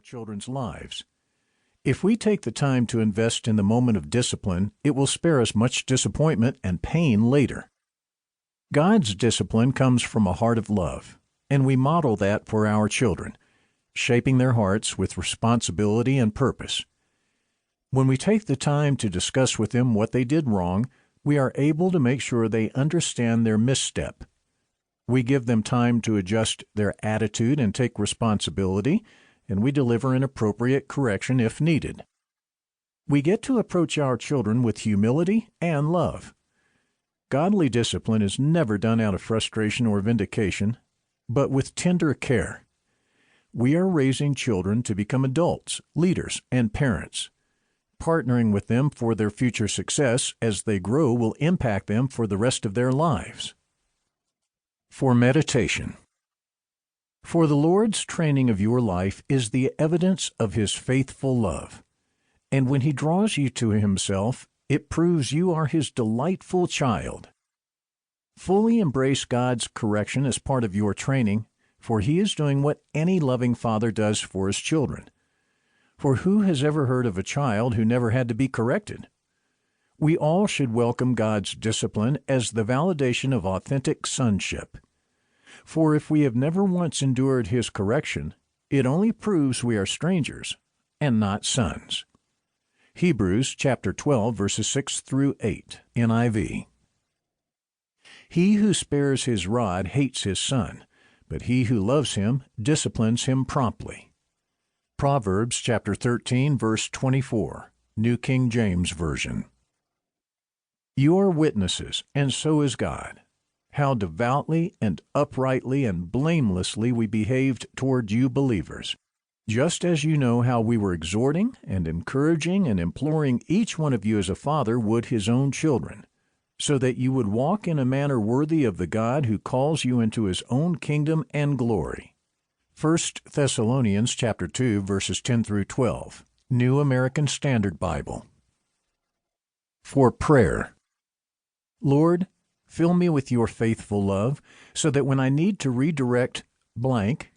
children's lives. If we take the time to invest in the moment of discipline, it will spare us much disappointment and pain later. God's discipline comes from a heart of love, and we model that for our children, shaping their hearts with responsibility and purpose. When we take the time to discuss with them what they did wrong, we are able to make sure they understand their misstep. We give them time to adjust their attitude and take responsibility, and we deliver an appropriate correction if needed. We get to approach our children with humility and love. Godly discipline is never done out of frustration or vindication, but with tender care. We are raising children to become adults, leaders, and parents. Partnering with them for their future success as they grow will impact them for the rest of their lives. For meditation. For the Lord's training of your life is the evidence of His faithful love, and when He draws you to Himself, it proves you are His delightful child. Fully embrace God's correction as part of your training, for He is doing what any loving father does for his children. For who has ever heard of a child who never had to be corrected? We all should welcome God's discipline as the validation of authentic sonship. For if we have never once endured His correction, it only proves we are strangers and not sons. Hebrews chapter 12, verses 6 through 8, NIV. He who spares his rod hates his son, but he who loves him disciplines him promptly. Proverbs chapter 13, verse 24, New King James Version. You are witnesses, and so is God, how devoutly and uprightly and blamelessly we behaved toward you believers, just as you know how we were exhorting and encouraging and imploring each one of you as a father would his own children, so that you would walk in a manner worthy of the God who calls you into His own kingdom and glory. 1 Thessalonians chapter 2, verses 10 through 12, New American Standard Bible. For prayer. Lord, fill me with your faithful love, so that when I need to redirect blank,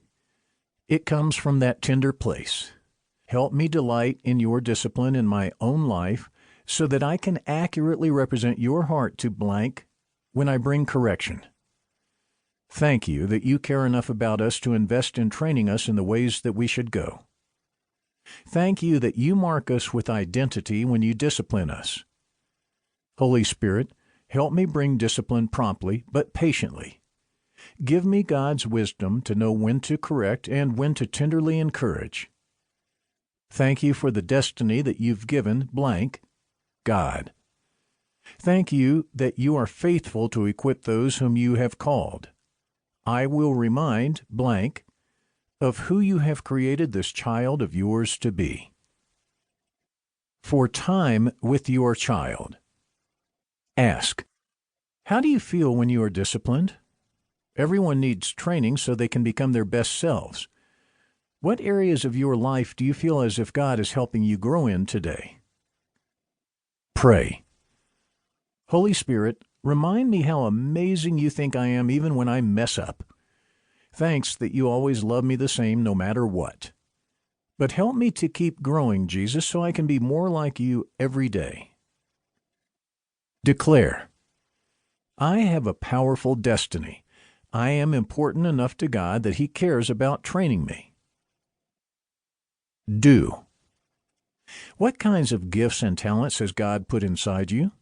it comes from that tender place. Help me delight in your discipline in my own life, so that I can accurately represent your heart to blank when I bring correction. Thank you that you care enough about us to invest in training us in the ways that we should go. Thank you that you mark us with identity when you discipline us. Holy Spirit, help me bring discipline promptly but patiently. Give me God's wisdom to know when to correct and when to tenderly encourage. Thank you for the destiny that you've given blank, God. Thank you that you are faithful to equip those whom you have called. I will remind blank of who you have created this child of yours to be. For time with your child. Ask, how do you feel when you are disciplined? Everyone needs training so they can become their best selves. What areas of your life do you feel as if God is helping you grow in today? Pray. Holy Spirit, remind me how amazing you think I am even when I mess up. Thanks that you always love me the same no matter what. But help me to keep growing, Jesus, so I can be more like you every day. Declare. I have a powerful destiny. I am important enough to God that He cares about training me. Do. What kinds of gifts and talents has God put inside you?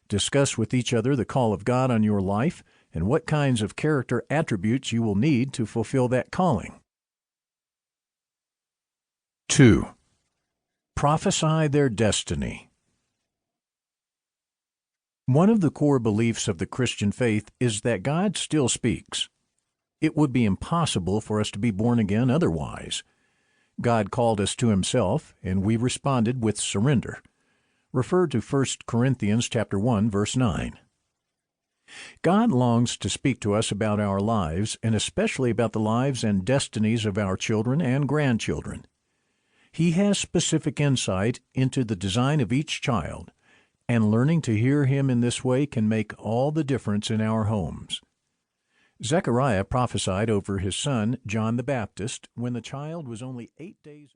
Discuss with each other the call of God on your life and what kinds of character attributes you will need to fulfill that calling. 2. Prophesy their destiny. One of the core beliefs of the Christian faith is that God still speaks. It would be impossible for us to be born again otherwise. God called us to Himself, and we responded with surrender. Refer to 1 Corinthians chapter 1, verse 9. God longs to speak to us about our lives, and especially about the lives and destinies of our children and grandchildren. He has specific insight into the design of each child, and learning to hear Him in this way can make all the difference in our homes. Zechariah prophesied over his son, John the Baptist, when the child was only 8 days old.